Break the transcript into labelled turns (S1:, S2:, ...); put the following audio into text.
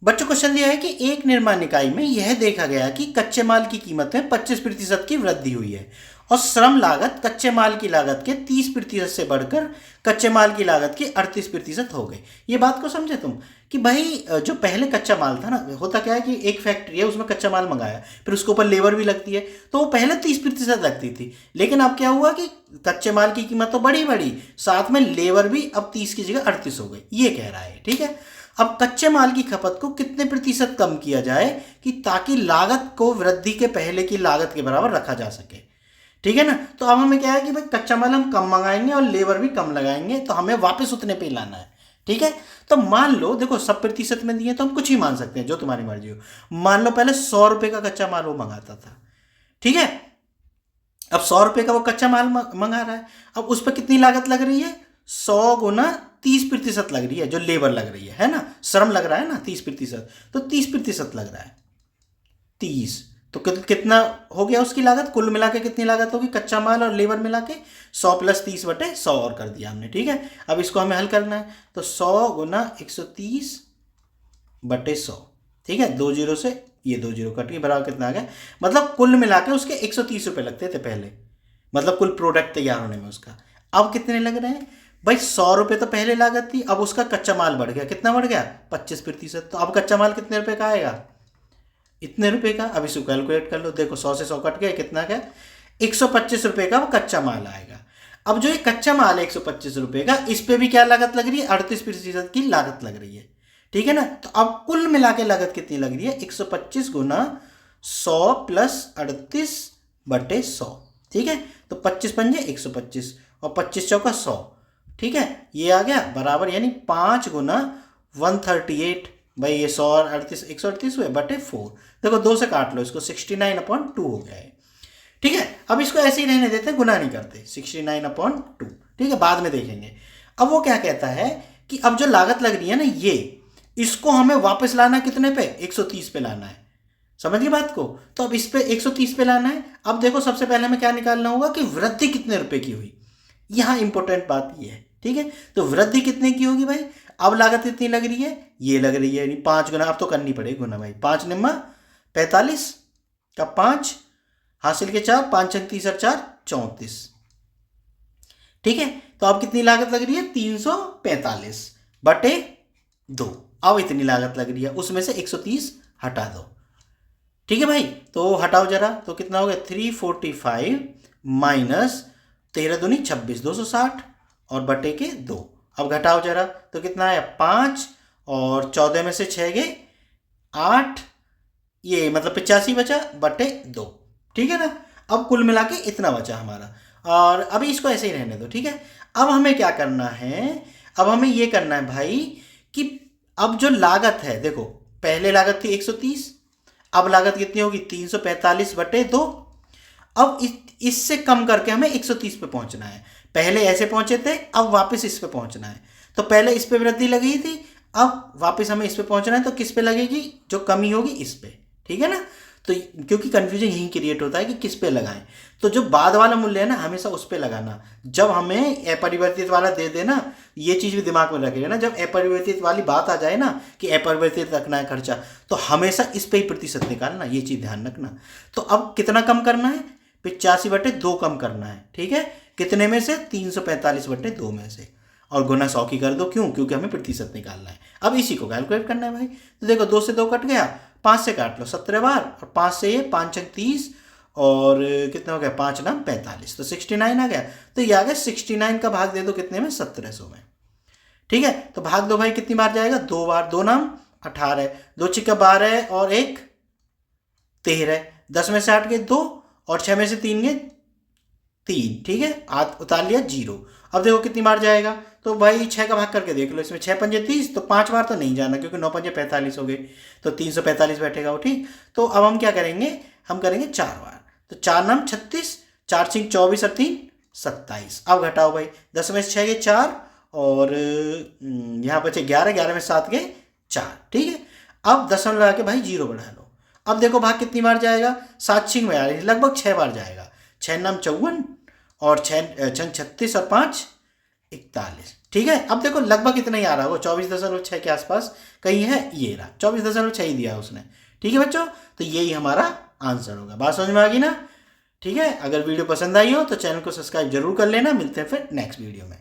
S1: बच्चों क्वेश्चन दिया है कि एक निर्माण इकाई में यह देखा गया कि कच्चे माल की कीमत में 25% की वृद्धि हुई है और श्रम लागत कच्चे माल की लागत के 30% से बढ़कर कच्चे माल की लागत की 38% हो गई। ये बात को समझे तुम कि भाई जो पहले कच्चा माल था ना, होता क्या है कि एक फैक्ट्री है उसमें कच्चा माल मंगाया, फिर उसके ऊपर लेबर भी लगती है, तो वो पहले 30% लगती थी, लेकिन अब क्या हुआ कि कच्चे माल की कीमत तो बढ़ी साथ में लेबर भी अब 30 की जगह 38 हो गई। ये कह रहा है, ठीक है। अब कच्चे माल की खपत को कितने प्रतिशत कम किया जाए कि ताकि लागत को वृद्धि के पहले की लागत के बराबर रखा जा सके, ठीक है ना। तो अब हमें क्या है कि भाई कच्चा माल हम कम मंगाएंगे और लेबर भी कम लगाएंगे, तो हमें वापस उतने पे लाना है, ठीक है। तो मान लो, देखो सब प्रतिशत में दिए तो हम कुछ ही मान सकते हैं, जो तुम्हारी मर्जी हो। मान लो पहले 100 रुपए का कच्चा माल वो मंगाता था, ठीक है। अब 100 रुपए का वो कच्चा माल मंगा रहा है, अब उस पर कितनी लागत लग रही है? 100 गुना 30% लग रही है, जो लेबर लग रही है ना, श्रम लग रहा है ना 30%, तो 30% लग रहा है 30। तो कितना हो गया उसकी लागत? कुल मिला के कितनी लागत होगी कच्चा माल और लेबर मिला के? 100 + 30/100 और कर दिया हमने, ठीक है। अब इसको हमें हल करना है, तो 100 × 130/100, ठीक है। 2 जीरो से ये 2 जीरो कट गए, बराबर कितना आ गया? मतलब कुल मिला के उसके 130 रुपये लगते थे पहले, मतलब कुल प्रोडक्ट तैयार होने में उसका। अब कितने लग रहे हैं भाई? 100 रुपये तो पहले लागत थी, अब उसका कच्चा माल बढ़ गया, कितना बढ़ गया? 25%। तो अब कच्चा माल कितने रुपए का आएगा? इतने रुपए का। अब इसको कैलकुलेट कर लो, देखो 100 से 100 कट गया, कितना क्या? 125 रुपये का वो कच्चा माल आएगा। अब जो ये कच्चा माल है 125 रुपये का, इस पे भी क्या लागत लग रही है? 38% की लागत लग रही है, ठीक है ना। तो अब कुल मिला के लागत कितनी लग रही है? 125 × 100 + 38/100, ठीक है। तो 25×5 = 125 और 25×4 = 100, ठीक है। ये आ गया बराबर, यानी 5×138, भाई ये 100 और 38 138 हुए बटे 4। देखो 2 से काट लो इसको, 69/2 हो गया है, ठीक है। अब इसको ऐसे ही रहने देते, गुना नहीं करते, 69/2, ठीक है, बाद में देखेंगे। अब वो क्या कहता है कि अब जो लागत लग रही है ना, ये इसको हमें वापस लाना कितने पे? 130 पे लाना है, समझ गए बात को। तो अब इस पे 130 पे लाना है। अब देखो सबसे पहले हमें क्या निकालना होगा कि वृद्धि कितने रुपए की हुई। यहां इंपॉर्टेंट बात ये है, ठीक है। तो वृद्धि कितने की होगी भाई? अब लागत कितनी लग रही है? ये लग रही है 5 गुना, अब तो करनी पड़ेगी गुना भाई। 5 निम्मा 45 का 5 हासिल के 4, 5 × 3 = 4 34, ठीक है। तो अब कितनी लागत लग रही है? 345/2। अब इतनी लागत लग रही है, उसमें से 130 हटा दो, ठीक है भाई। तो हटाओ जरा, तो कितना हो गया? 345 माइनस 13 दूनी 26, 260 और बटे के 2। अब घटाओ जरा, तो कितना आया? 5 और 14 में से 6 गए 8, ये मतलब 85 बचा बटे 2, ठीक है ना। अब कुल मिला के इतना बचा हमारा, और अभी इसको ऐसे ही रहने दो, ठीक है। अब हमें क्या करना है? अब हमें ये करना है भाई कि अब जो लागत है, देखो पहले लागत थी 130, अब लागत कितनी होगी? 345/2। अब इससे कम करके हमें 130 पे पहुंचना है। पहले ऐसे पहुंचे थे, अब वापस इस पे पहुंचना है। तो पहले इस पे वृद्धि लगी थी, अब वापस हमें इस पे पहुंचना है, तो किस पे लगेगी? जो कमी होगी इस पे, ठीक है ना। तो क्योंकि कंफ्यूजन यही क्रिएट होता है कि किस पे लगाएं, तो जो बाद वाला मूल्य है ना, हमेशा उस पे लगाना। जब हमें अपरिवर्तित वाला दे देना, ये चीज भी दिमाग में रखिए ना, जब अपरिवर्तित वाली बात आ जाए ना कि अपरिवर्तित रखना है खर्चा, तो हमेशा इस पे ही प्रतिशत निकालना, ये चीज ध्यान रखना। तो अब कितना कम करना है? 85/2 कम करना है, ठीक है। कितने में से? 345/2 में से, और गुना 100 की कर दो, क्यों? क्योंकि हमें प्रतिशत निकालना है। अब इसी को कैलकुलेट करना है भाई। तो देखो 2 से 2 कट गया, 5 से काट लो 17 बार, और 5 से ये 5 × 30 और कितना हो गया? 5 × 9 = 45, तो 69 आ गया। तो ये आ गया 69 का भाग दे दो कितने में? 1700 में, ठीक है। तो भाग दो भाई, कितनी बार जाएगा? 2 बार, 2 नाम 18, 2 छिक्का 12 और 1 13, 10 में से 8 गए 2 और 6 में से 3 गए 3, ठीक है। उतार लिया 0। अब देखो कितनी बार जाएगा, तो भाई 6 का भाग करके देख लो, इसमें 6 × 5 = 30, तो 5 बार तो नहीं जाना, क्योंकि 9 × 5 = 45 हो गए, तो 345 बैठेगा वो, ठीक। तो अब हम क्या करेंगे? हम करेंगे 4 बार, तो 4 नाम 36, 4 × 5 = 24 और 3 27। अब घटाओ भाई, 10 में से 6 गए 4 और यहाँ बचे 11, 11 में 7 गए 4, ठीक है। अब दशमलव लगा के भाई 0 बढ़ा लो। अब देखो भाग कितनी बार जाएगा? 7 × 6 = 42, लगभग 6 बार जाएगा। 6 नाम 54 और 6 36 और 5 41। ठीक है, अब देखो लगभग इतना ही आ रहा होगा, 24.6 के आसपास कहीं है, ये रहा 24.6 ही दिया उसने। ठीक है बच्चों, तो यही हमारा आंसर होगा। बात समझ में आ गई ना? ठीक है, अगर वीडियो पसंद आई हो तो चैनल को सब्सक्राइब जरूर कर लेना। मिलते हैं फिर नेक्स्ट वीडियो में।